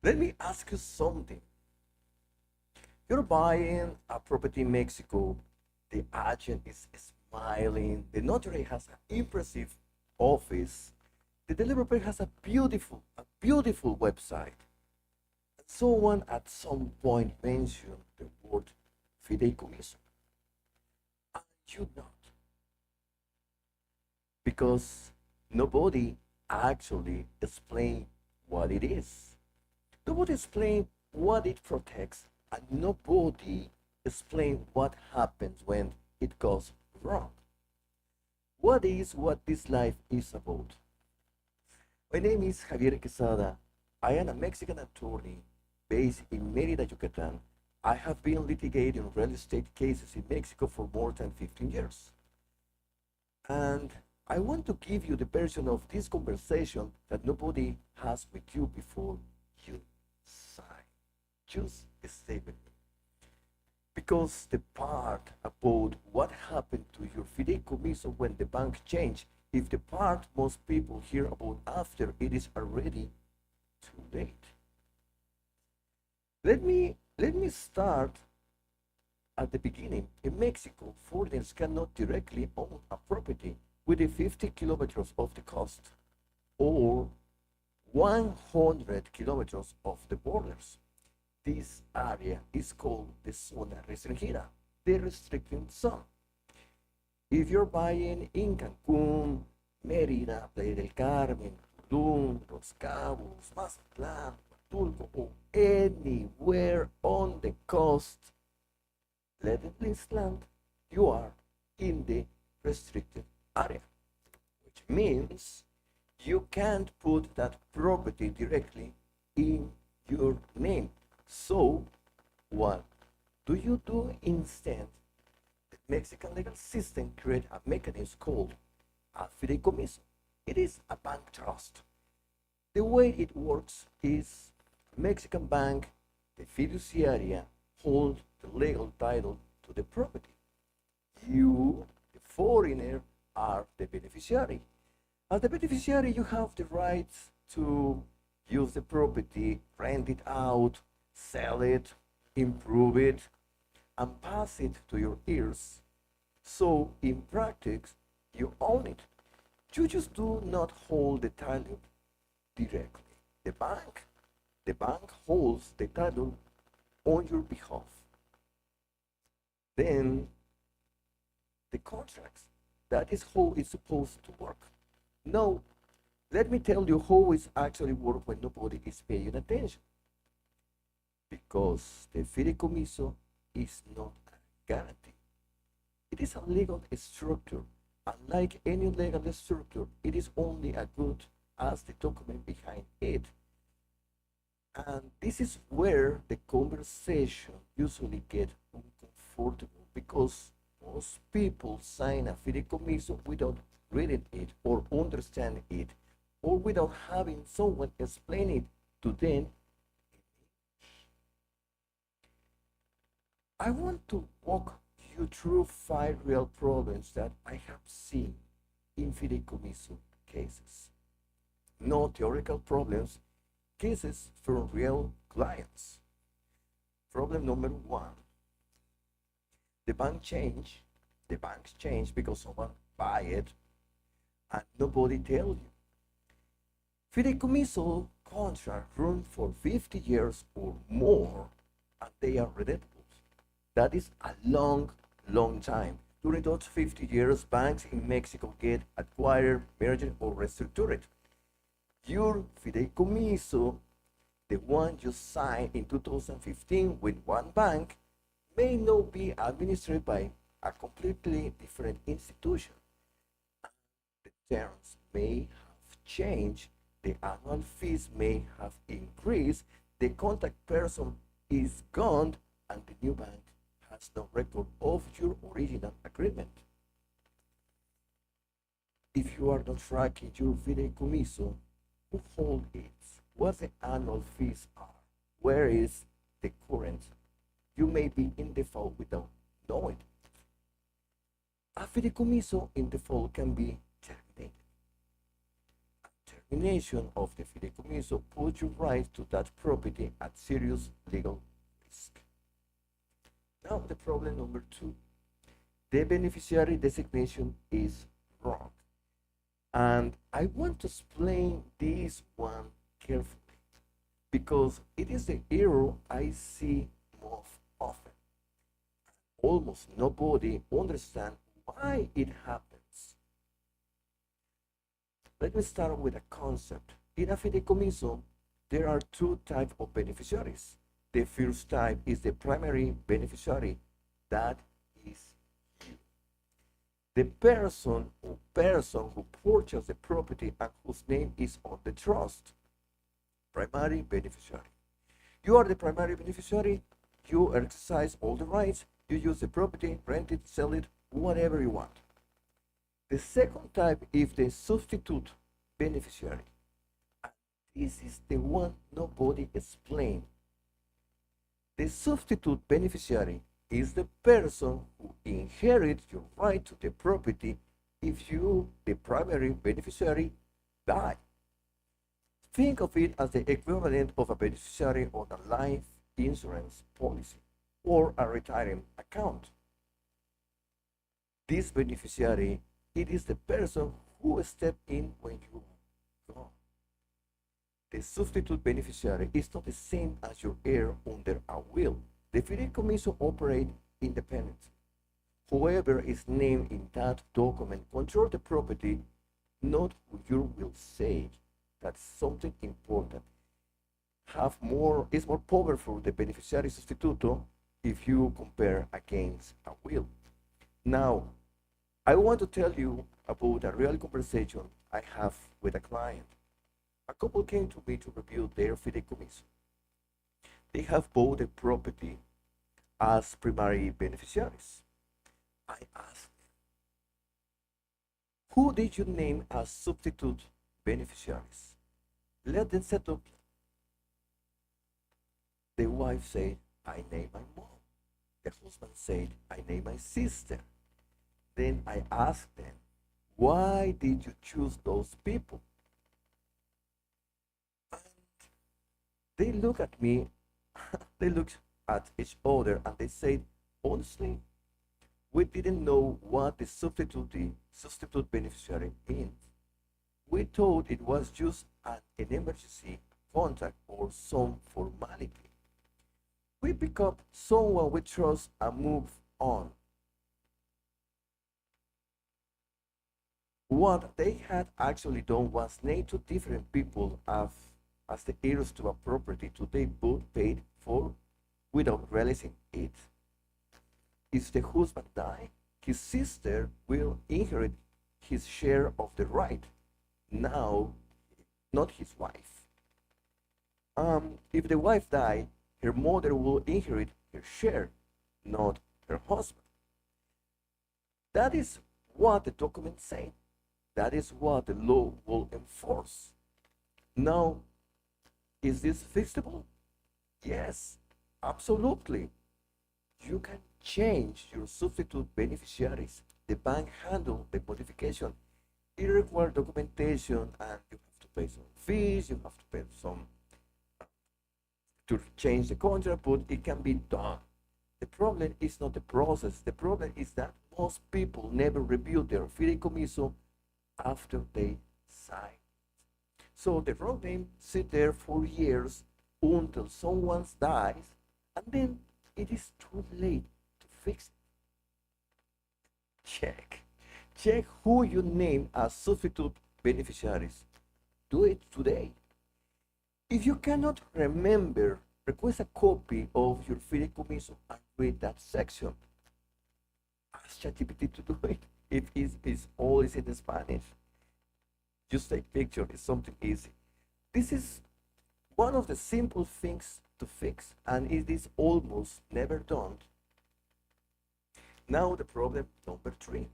Let me ask you something. You're buying a property in Mexico. The agent is smiling. The notary has an impressive office. The developer has a beautiful website. And someone at some point mentioned the word Fideicomiso. And you not. Because nobody actually explained what it is. Nobody explained what it protects, and nobody explained what happens when it goes wrong. What is what this life is about? My name is Javier Quezada. I am a Mexican attorney based in Mérida, Yucatán. I have been litigating real estate cases in Mexico for more than 15 years. And I want to give you the version of this conversation that nobody has with you before you sign. Just stay with me. Because the part about what happened to your fideicomiso when the bank changed, if the part most people hear about after, it is already too late. Let me start at the beginning. In Mexico, foreigners cannot directly own a property within 50 kilometers of the coast or 100 kilometers of the borders. This area is called the zona restringida, the restricted zone. If you're buying in Cancun, Mérida, Playa del Carmen, Tulum, Los Cabos, Mazatlán, Tulco, or anywhere on the coast, let it please land, you are in the restricted area, which means you can't put that property directly in your name. So, what do you do instead? The Mexican legal system created a mechanism called a fideicomiso. It is a bank trust. The way it works is Mexican bank, the fiduciary, hold the legal title to the property. You, the foreigner, are the beneficiary. As the beneficiary, you have the right to use the property, rent it out, sell it, improve it, and pass it to your heirs. So, in practice, you own it. You just do not hold the title directly. The bank, the bank holds the title on your behalf. Then, the contracts. That is how it's supposed to work. Now, let me tell you how it's actually work when nobody is paying attention. Because the fideicomiso is not a guarantee. It is a legal structure. Unlike any legal structure, it is only as good as the document behind it. And this is where the conversation usually get uncomfortable because most people sign a fideicomiso without reading it or understanding it or without having someone explain it to them. I want to walk you through 5 real problems that I have seen in fideicomiso cases. No theoretical problems, cases from real clients. Problem number one, the bank change. The banks change because someone buy it and nobody tell you. Fideicomiso contract run for 50 years or more and they are redeemable. That is a long, long time. During those 50 years, banks in Mexico get acquired, merged, or restructured. Your fideicomiso, the one you signed in 2015 with one bank, may now be administered by a completely different institution. The terms may have changed, the annual fees may have increased, the contact person is gone, and the new bank has no record of your original agreement. If you are not tracking your fideicomiso, who holds it? What the annual fees are? Where is the current? You may be in default without knowing it. A fideicomiso in default can be terminated. termination of the Fideicomiso puts your right to that property at serious legal risk. Now, the problem number two. The beneficiary designation is wrong. And I want to explain this one carefully because it is the error I see most often. Almost nobody understands why it happens. Let me start with a concept. In a fideicomiso, there are two types of beneficiaries. The first type is the primary beneficiary, that is you. The person who purchased the property and whose name is on the trust. Primary beneficiary. You are the primary beneficiary, you exercise all the rights, you use the property, rent it, sell it, whatever you want. The second type is the substitute beneficiary. And this is the one nobody explained. The substitute beneficiary is the person who inherits your right to the property if you, the primary beneficiary, die. Think of it as the equivalent of a beneficiary on a life insurance policy or a retirement account. This beneficiary, it is the person who steps in when you go. The substitute beneficiary is not the same as your heir under a will. The fideicomiso operates independently. Whoever is named in that document controls the property, not who your will say. That's something important. Is more powerful the beneficiary substituto if you compare against a will. Now, I want to tell you about a real conversation I have with a client. A couple came to me to review their fideicomiso. They have bought the property as primary beneficiaries. I asked them, who did you name as substitute beneficiaries? Let them settle. The wife said, I name my mom. The husband said, I name my sister. Then I asked them, why did you choose those people? And they look at me, they looked at each other and they said, honestly, we didn't know what the substitute beneficiary means. We thought it was just an emergency contact or some formality. We pick up someone we trust and move on. What they had actually done was name two different people as the heirs to a property to they both paid for without realizing it. If the husband dies, his sister will inherit his share of the right. Now, not his wife. If the wife dies, her mother will inherit her share, not her husband. That is what the document says. That is what the law will enforce. Now, is this fixable? Yes, absolutely. You can change your substitute beneficiaries. The bank handles the modification. It requires documentation and you have to pay some fees, you have to pay some to change the contract, but it can be done. The problem is not the process. The problem is that most people never review their fideicomiso after they sign. So the wrong name sit there for years until someone dies, and then it is too late to fix it. Check who you name as substitute beneficiaries. Do it today. If you cannot remember, request a copy of your fideicomiso and read that section. Ask ChatGPT to do it. If it's always in Spanish, just take picture. It's something easy. This is one of the simple things to fix, and it is almost never done. Now the problem number 3.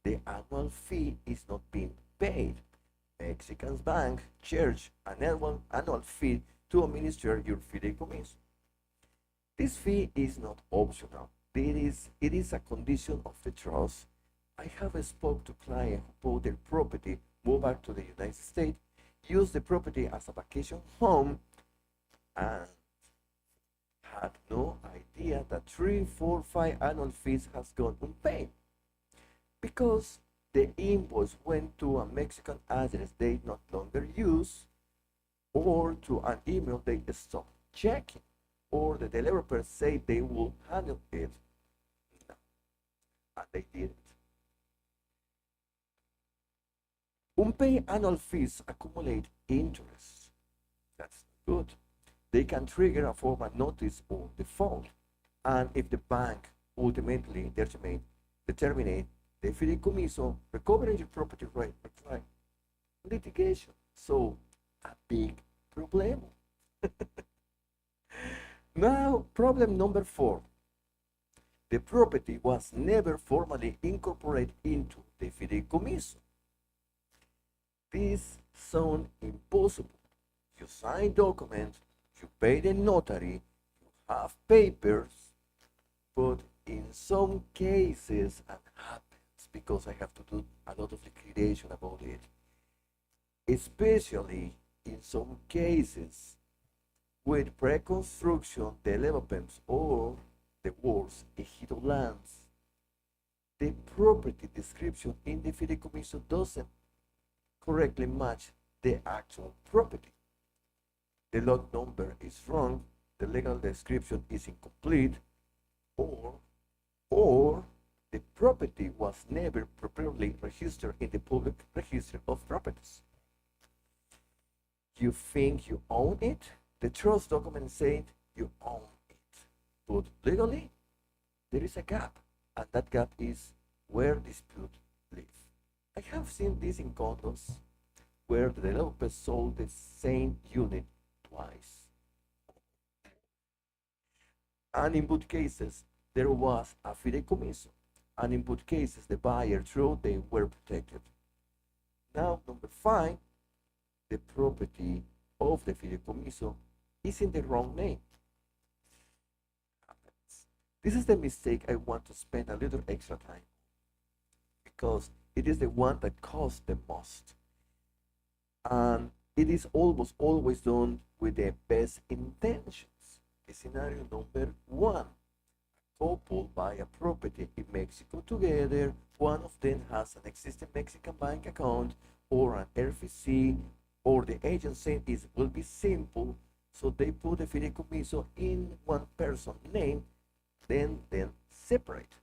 The annual fee is not being paid. Mexicans bank charge an annual fee to administer your fideicomiso. This fee is not optional. It is a condition of the trust. I have spoke to clients who bought their property, moved back to the United States. use the property as a vacation home and had no idea that 3, 4, 5 annual fees has gone unpaid because the invoice went to a Mexican address they no longer use, or to an email they stopped checking, or the developer said they will handle it. No, and they didn't. Unpaid annual fees accumulate interest. That's good. They can trigger a formal notice of default, and if the bank ultimately determine the Fideicomiso recovering your property right require litigation. So a big problem. Now, problem number 4. The property was never formally incorporated into the Fideicomiso. This sounds impossible. You sign documents, you pay the notary, you have papers, but in some cases, and happens because I have to do a lot of liquidation about it, especially in some cases with pre-construction developments or the words ejido lands, the property description in the Fideicomiso doesn't correctly match the actual property. The lot number is wrong, the legal description is incomplete, or the property was never properly registered in the public register of properties. You think you own it, the trust document said you own it, but legally there is a gap, and that gap is where dispute lives. I have seen this in condos where the developer sold the same unit twice. And in both cases, there was a fideicomiso, and in both cases, the buyer thought they were protected. Now, number 5, the property of the fideicomiso is in the wrong name. This is the mistake I want to spend a little extra time because it is the one that costs the most. And it is almost always done with the best intentions. Scenario number 1. A couple buy a property in Mexico together. One of them has an existing Mexican bank account or an RFC, or the agency will be simple, so they put the fideicomiso in one person's name, then separate.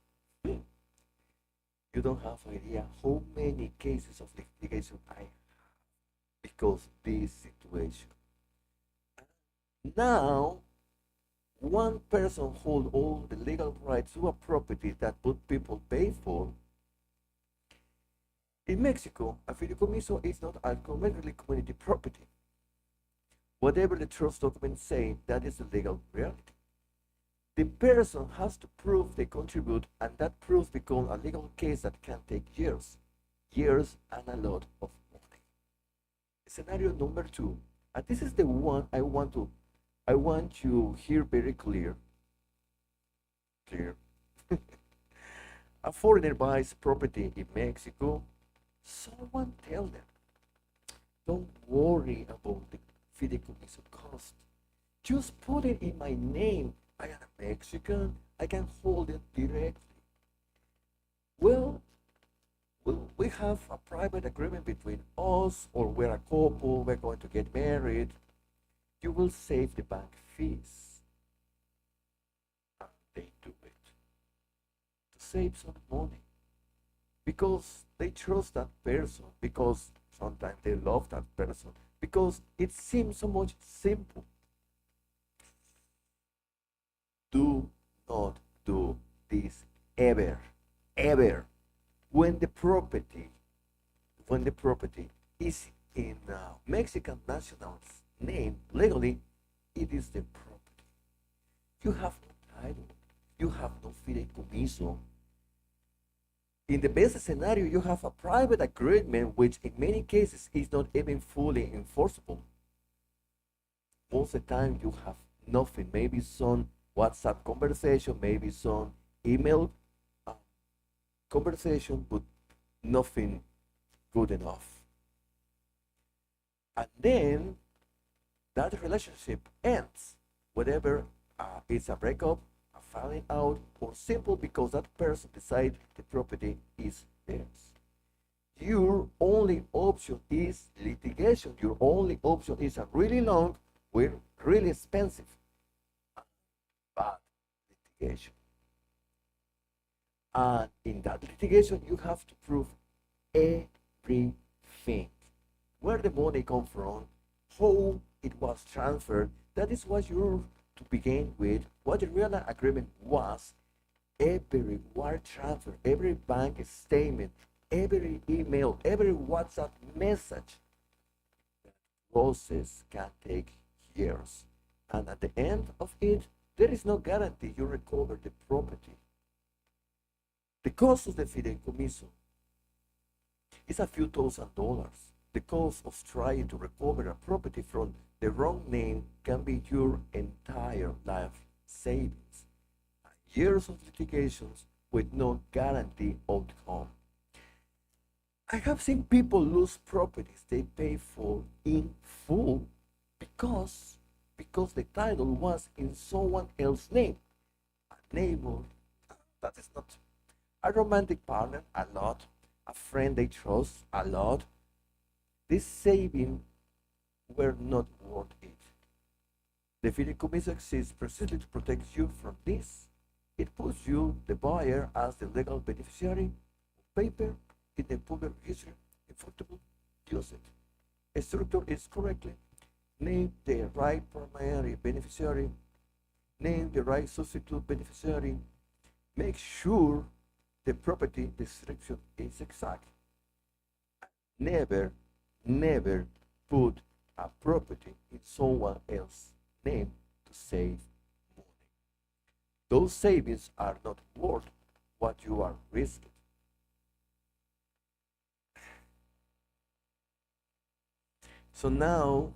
You don't have idea how many cases of litigation I have because this situation. Now, one person holds all the legal rights to a property that both people pay for. In Mexico, a fideicomiso is not a community property. Whatever the trust documents say, that is the legal reality. The person has to prove they contribute, and that proof becomes a legal case that can take years and a lot of money. Scenario number 2, and this is the one I want you hear very clear. A foreigner buys property in Mexico. Someone tell them, don't worry about the fideicomiso cost. Just put it in my name. I am a Mexican. I can hold it directly. Well, we have a private agreement between us, or we're a couple, we're going to get married. You will save the bank fees. And they do it to save some money. Because they trust that person, because sometimes they love that person, because it seems so much simple. Do not do this ever. When the property is in Mexican national's name, legally, it is the property. You have no title. You have no fideicomiso. In the best scenario, you have a private agreement, which in many cases is not even fully enforceable. Most of the time, you have nothing. Maybe some WhatsApp conversation, maybe some email conversation, but nothing good enough. And then that relationship ends, whether it's a breakup, a falling out, or simple because that person decides the property is theirs. Your only option is litigation. Your only option is a really long, really expensive, bad litigation. And in that litigation, you have to prove everything. Where the money come from, how it was transferred. That is what you're to begin with, what the real agreement was. Every wire transfer, every bank statement, every email, every WhatsApp message. That process can take years. And at the end of it, there is no guarantee you recover the property. The cost of the fideicomiso is a few $1,000s. The cost of trying to recover a property from the wrong name can be your entire life savings. Years of litigations with no guarantee outcome. I have seen people lose properties they pay for in full because the title was in someone else's name. A neighbor, that is not. A romantic partner, a lot. A friend they trust, a lot. These savings were not worth it. The fideicomiso exists precisely to protect you from this. It puts you, the buyer, as the legal beneficiary of paper in the public register. Effective, use it. Structure is correctly. Name the right primary beneficiary. Name the right substitute beneficiary. Make sure the property description is exact. Never put a property in someone else's name to save money. Those savings are not worth what you are risking. So now,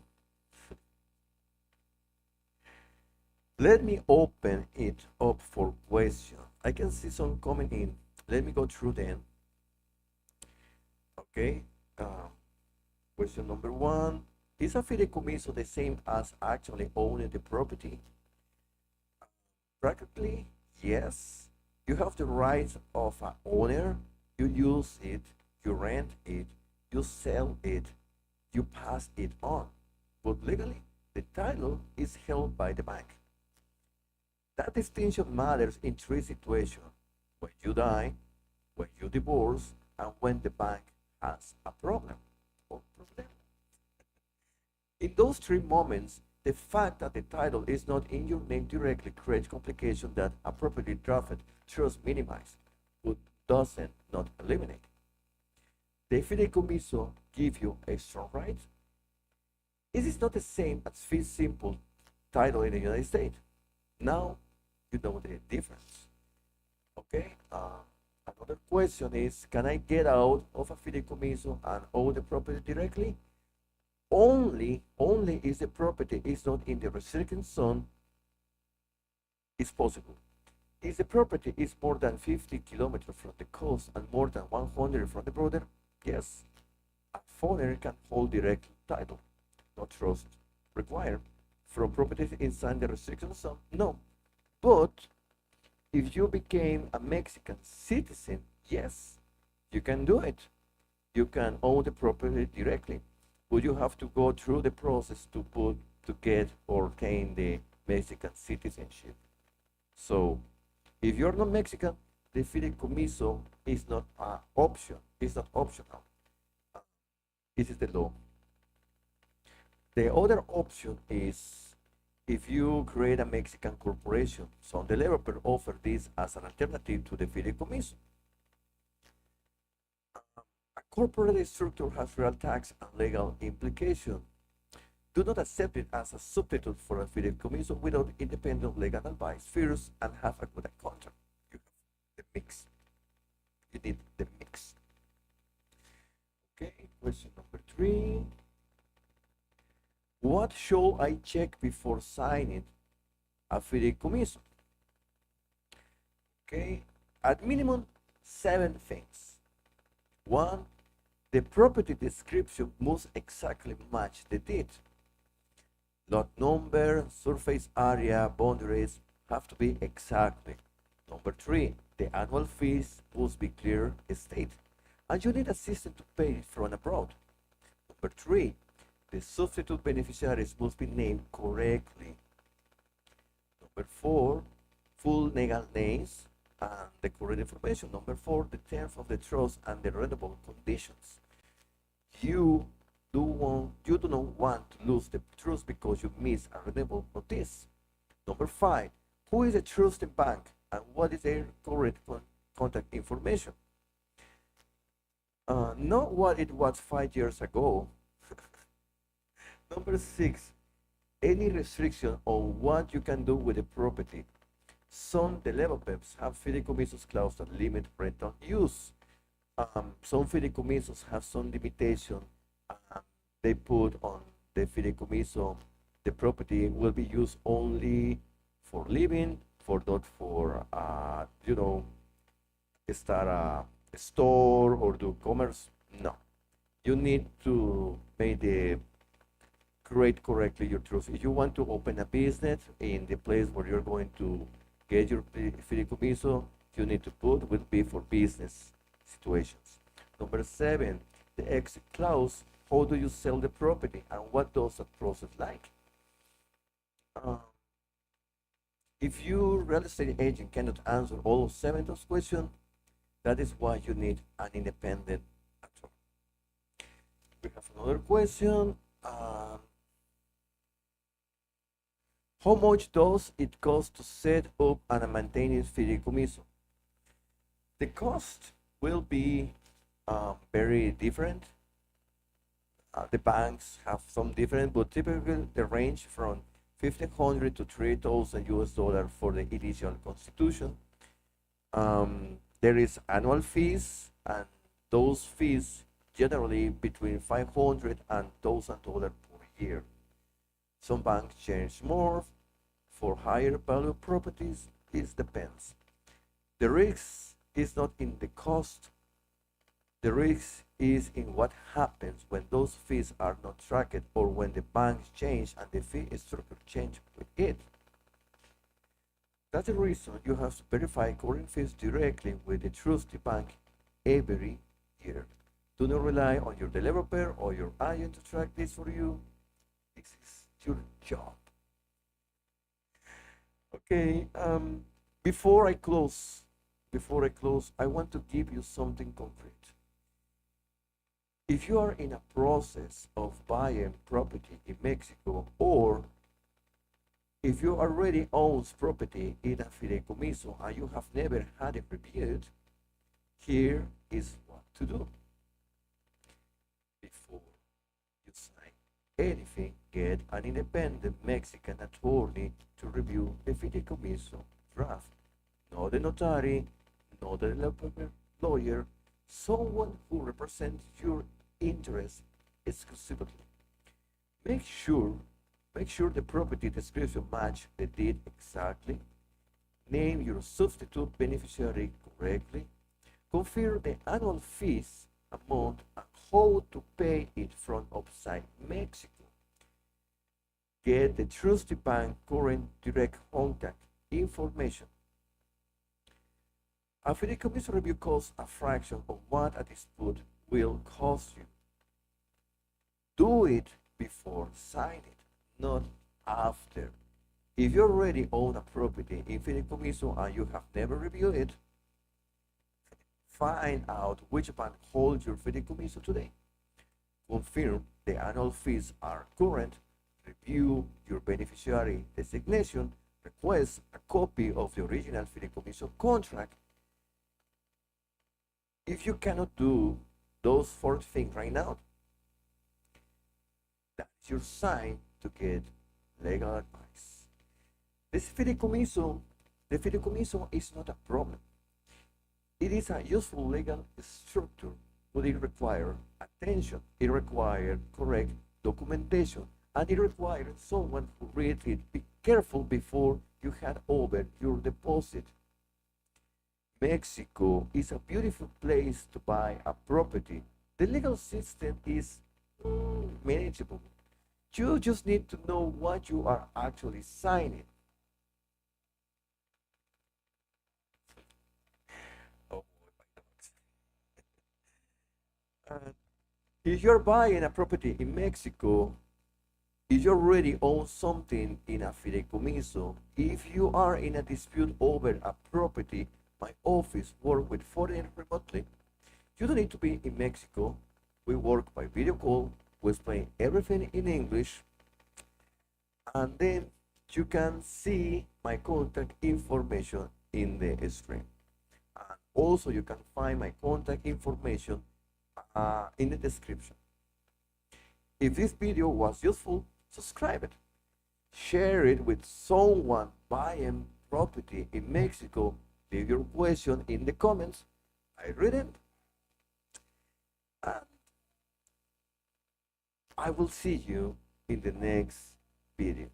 let me open it up for questions. I can see some coming in. Let me go through them. Okay. Question number 1. Is a fideicomiso the same as actually owning the property? Practically, yes. You have the rights of an owner. You use it, you rent it, you sell it, you pass it on. But legally, the title is held by the bank. That distinction matters in 3 situations: when you die, when you divorce, and when the bank has a problem or problem. In those 3 moments, the fact that the title is not in your name directly creates complications that a property drafted trust minimize, but doesn't not eliminate. The fideicomiso give you extra rights. It is not the same as fee simple title in the United States. Now you know the difference. Okay. Another question is, can I get out of a fideicomiso and own the property directly? Only if the property is not in the restricted zone is possible. If the property is more than 50 kilometers from the coast and more than 100 from the border, yes, a foreigner can hold direct title. No trust required. From properties inside the restricted zone, no. But if you became a Mexican citizen, yes, you can do it. You can own the property directly, but you have to go through the process to get or obtain the Mexican citizenship. So, if you're not Mexican, the fideicomiso is not an option. It's not optional. This is the law. The other option is if you create a Mexican corporation. Some developer offer this as an alternative to the fideicomiso. A corporate structure has real tax and legal implication. Do not accept it as a substitute for a fideicomiso without independent legal advice first and have a good contract. You have the mix. You need the mix. Okay, question number 3. What should I check before signing a fideicomiso? Okay, at minimum 7 things. 1, The property description must exactly match the deed. Lot number, surface area, boundaries have to be exactly. Number 3, the annual fees must be clear state, and you need assistance to pay from abroad. Number 3, the substitute beneficiaries must be named correctly. Number 4, full legal names and the correct information. Number 4, the terms of the trust and the readable conditions. You you do not want to lose the trust because you miss a readable notice. Number 5, who is a trusted bank and what is their correct contact information? Not what it was 5 years ago. Number 6, any restriction on what you can do with the property. Some developers have fideicomisos clause that limit rental use. Some fideicomisos have some limitation. They put on the fideicomiso the property will be used only for living, for not for start a store or do commerce. No, you need to make the create correctly your trust. If you want to open a business in the place where you're going to get your fideicomiso, you need to put will be for business situations. Number 7, the exit clause. How do you sell the property and what does that process like? If your real estate agent cannot answer all 7 of those questions, that is why you need an independent attorney. We have another question. How much does it cost to set up and maintain fideicomiso? The cost will be very different. The banks have some different, but typically they range from 1,500 to 3,000 US dollars for the initial constitution. There is annual fees, and those fees generally between 500 and $1,000 per year. Some banks charge more for higher value properties. It depends. The risk is not in the cost. The risk is in what happens when those fees are not tracked or when the banks change and the fee structure change with it. That's the reason you have to verify current fees directly with the trusted bank every year. Do not rely on your developer or your agent to track this for you. This is your job. Okay, before I close, I want to give you something concrete. If you are in a process of buying property in Mexico, or if you already own property in a fideicomiso and you have never had it reviewed, here is what to do. Before you sign anything, get an independent Mexican attorney to review the fideicomiso draft. Not the notary, not the lawyer, someone who represents your interest exclusively. Make sure the property description match the deed exactly. Name your substitute beneficiary correctly. Confirm the annual fees amount and how to pay it from outside Mexico. Get the trusted bank current direct contact information. A fideicomiso review costs a fraction of what a dispute will cost you. Do it before signing, not after. If you already own a property in fideicomiso and you have never reviewed it, find out which bank holds your fideicomiso today. Confirm the annual fees are current. Review your beneficiary designation. Request a copy of the original fideicomiso contract. If you cannot do those 4 things right now, that's your sign to get legal advice. The fideicomiso is not a problem. It is a useful legal structure, but it requires attention. It requires correct documentation, and it requires someone who reads it. Be careful before you hand over your deposit. Mexico is a beautiful place to buy a property, The legal system is manageable. You just need to know what you are actually signing. Oh, my dogs. Uh, if you're buying a property in Mexico, if you already own something in a fideicomiso, if you are in a dispute over a property, my office works with foreigners remotely. You don't need to be in Mexico. We work by video call. We explain everything in English. And then you can see my contact information in the screen. And also you can find my contact information in the description. If this video was useful, subscribe it. Share it with someone buying property in Mexico. Leave your question in the comments. I read it. And I will see you in the next video.